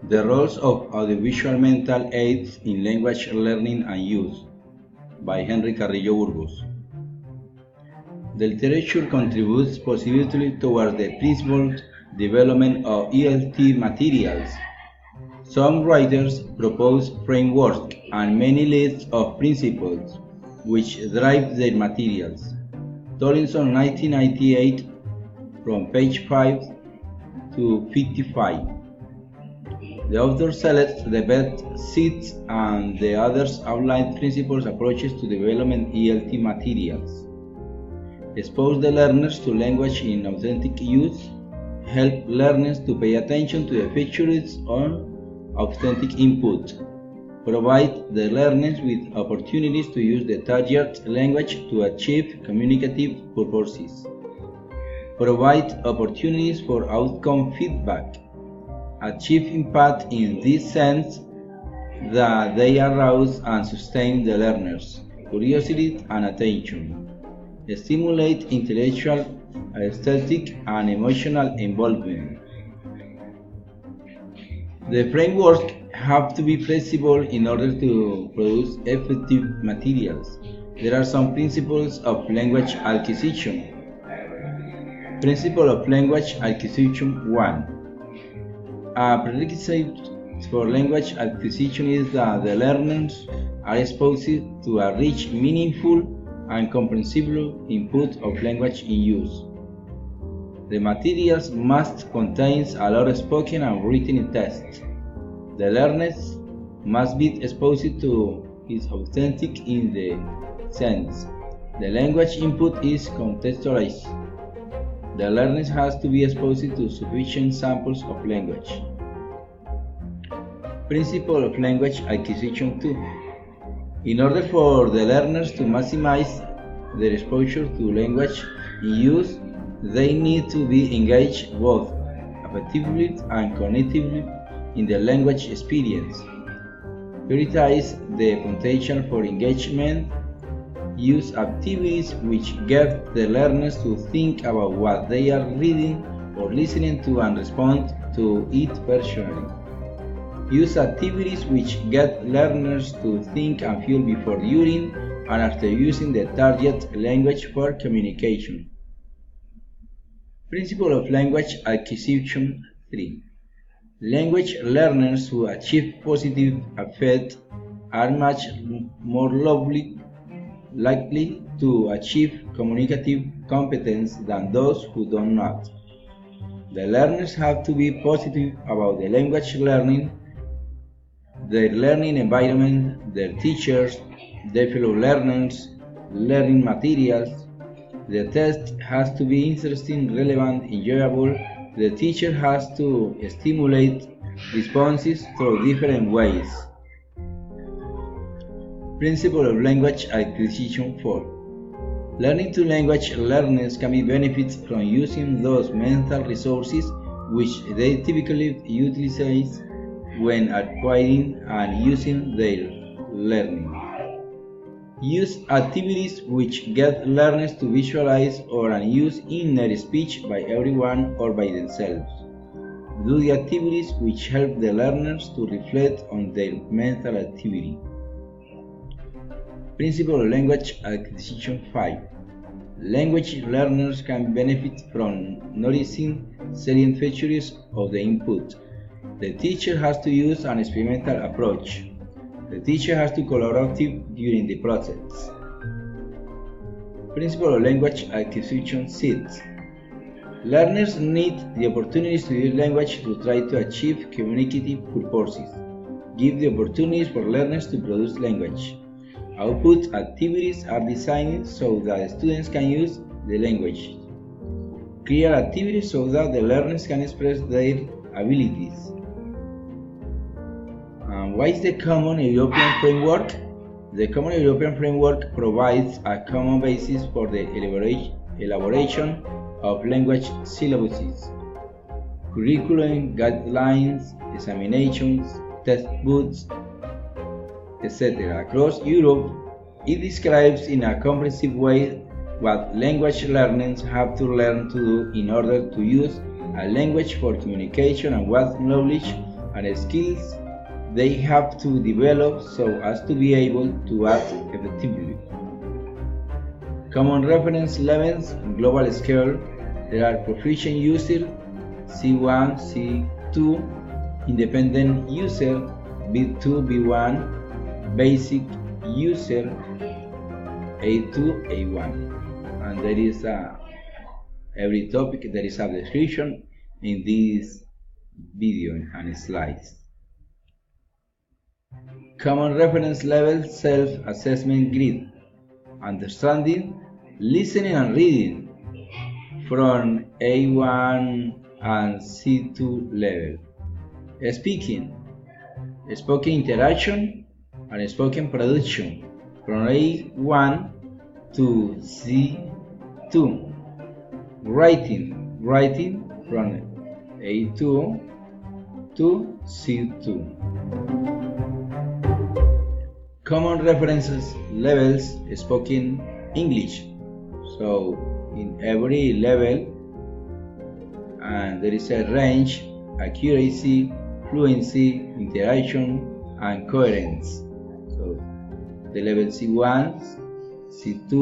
The roles of audiovisual mental aids in language learning and use by Henry Carrillo Burgos. The literature contributes positively towards the principled development of ELT materials. Some writers propose frameworks and many lists of principles which drive their materials. Tollinson 1998 from page 5 to 55. The author selects the best seats and the others outline principles approaches to development ELT materials. Expose the learners to language in authentic use. Help learners to pay attention to the features on authentic input. Provide the learners with opportunities to use the target language to achieve communicative purposes. Provide opportunities for outcome feedback. Achieve impact in this sense that they arouse and sustain the learners' curiosity and attention. Stimulate intellectual, aesthetic, and emotional involvement. The framework have to be flexible in order to produce effective materials. There are some principles of language acquisition. Principle of language acquisition 1. A prerequisite for language acquisition is that the learners are exposed to a rich, meaningful, and comprehensible input of language in use. The materials must contain a lot of spoken and written text. The learners must be exposed to its authentic in the sense. The language input is contextualized. The learners has to be exposed to sufficient samples of language. Principle of language acquisition 2. In order for the learners to maximize their exposure to language in use, they need to be engaged both affectively and cognitively in the language experience. Prioritize the potential for engagement. Use activities which get the learners to think about what they are reading or listening to and respond to it personally. Use activities which get learners to think and feel before, during, and after using the target language for communication. Principle of language acquisition 3. Language learners who achieve positive effect are much more likely to achieve communicative competence than those who do not. The learners have to be positive about the language learning, their learning environment, their teachers, their fellow learners, learning materials. The test has to be interesting, relevant, enjoyable. The teacher has to stimulate responses through different ways. Principle of language acquisition 4. Learning to language learners can be benefits from using those mental resources which they typically utilize when acquiring and using their learning. Use activities which get learners to visualize or use inner speech by everyone or by themselves. Do the activities which help the learners to reflect on their mental activity. Principle of language acquisition 5. Language learners can benefit from noticing salient features of the input. The teacher has to use an experimental approach. The teacher has to collaborate during the process. Principle of language acquisition 6. Learners need the opportunities to use language to try to achieve communicative purposes. Give the opportunities for learners to produce language. Output activities are designed so that students can use the language. Create activities so that the learners can express their abilities. What is the Common European Framework? The Common European Framework provides a common basis for the elaboration of language syllabuses, curriculum, guidelines, examinations, textbooks, etc. Across Europe. It describes in a comprehensive way what language learners have to learn to do in order to use a language for communication and what knowledge and skills they have to develop so as to be able to act effectively. Common reference levels on global scale. There are proficient user C1, C2, independent user B2, B1, basic user A2, A1. And there is every topic there is a description in this video and slides. Common reference level self-assessment grid. Understanding, listening and reading from A1 and C2 level. Speaking, spoken interaction and spoken production from A1 to C2. Writing from A2 to C2. Common references levels spoken English. So in every level and there is a range, accuracy, fluency, interaction and coherence. So the level C1, C2,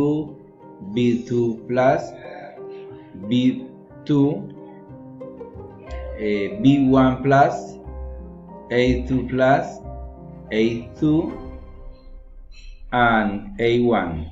B2 plus, B2, B1 plus, A2 plus, A2 and A1.